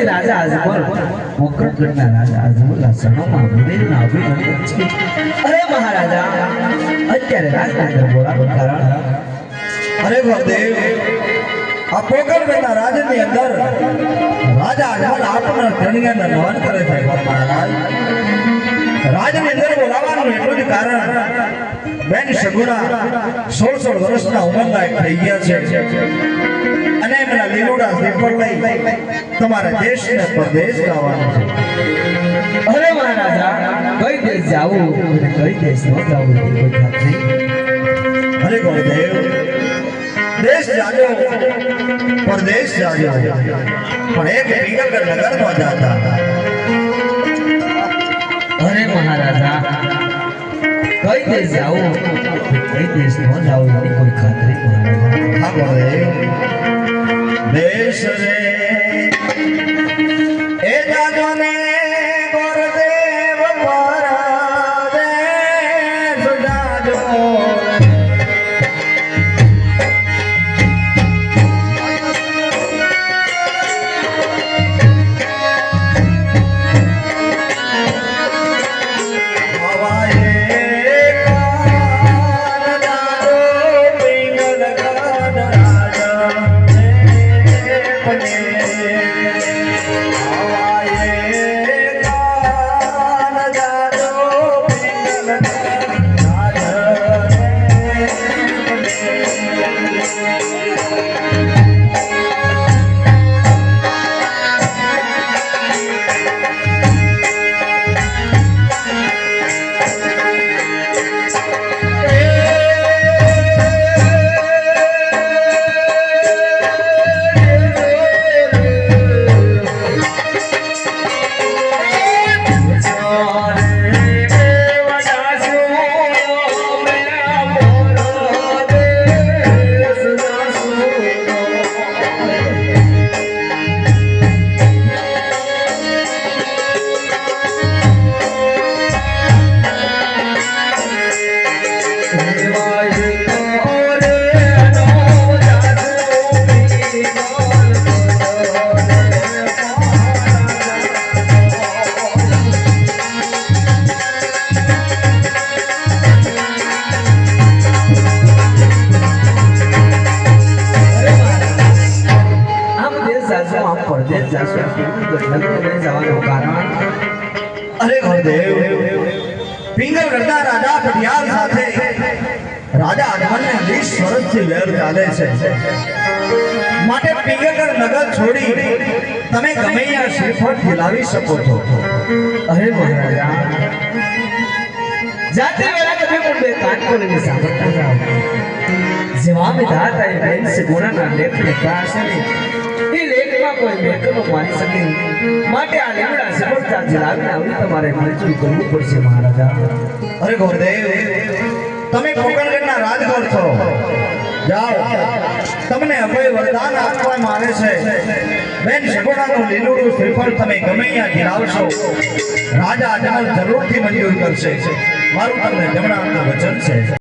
રાજા અજમલ મોકરગઢના રાજા અજમલ સનોમાં વિવેકના અભિનંદન છે. અરે મહારાજા અત્યારે રાજનગર બોલાવવાનું કારણ અરે ભદેવ આ પોકરગઢના રાજની અંદર રાજા અજમલ આપના ધણીયાને નમન કરે છે. મહારાજ રાજની અંદર બોલાવવાનું એટલું જ કારણ બેન સગુણા 16 વર્ષના ઉંમરના થઈ ગયા છે અને એમના લીલુડા શ્રીફળ લઈ તમારા દેશને પરદેશ જવાનું છે. અરે મહારાજા કઈ દેશ જાવું અને કઈ દેશ ન જાવું કોઈ ખાતરી. અરે ગુરુદેવ દેશ જાજો પરદેશ જાજો પણ એક પિંગલગઢ નગરમાં જાતા. અરે મહારાજા કઈ દેશ જાવું કઈ દેશ ન જાવું એની કોઈ ખાતરી મહારાજા. હા ગુરુદેવ દેશ રે એ જાજો ને ગુરુદેવ પરદેશ જાજો. અરે ગુરુદેવ પિંગલગઢના રાજા પટિયાલ સાથે રાજા અજમલને 20 વર્ષથી વેર ચાલે છે. માટે પિંગલગઢ નગર છોડી તમે ગમે ત્યાં શ્રીફળ ખીલાવી શકો છો. અરે મહારાજા જાતે વેળા તમે પણ બે કાન કરીને સાંભળતા જાઓ. જેવા વિધાતા એ બેન સગુણાના લેખ લખ્યા હશે ને એ લેખમાં કોઈ મેકનો માની શકે માટે આ લીમડા સફળતા જલાવીને આવી તમારે મજૂરી કરવું પડશે મહારાજા. અરે ગુરુદેવ તમે પોકરણગઢના રાજગોર છો. જાઓ, તમને અભય વરદાન આપવામાં આવે છે. બેન સગુણાનું લીલુડું શ્રીફળ તમે ગમે ત્યાં ઘેરાવશો, રાજા અજમલ જરૂરથી મંજૂર કરશે. મારું તમને જમણા હાથનું વચન છે.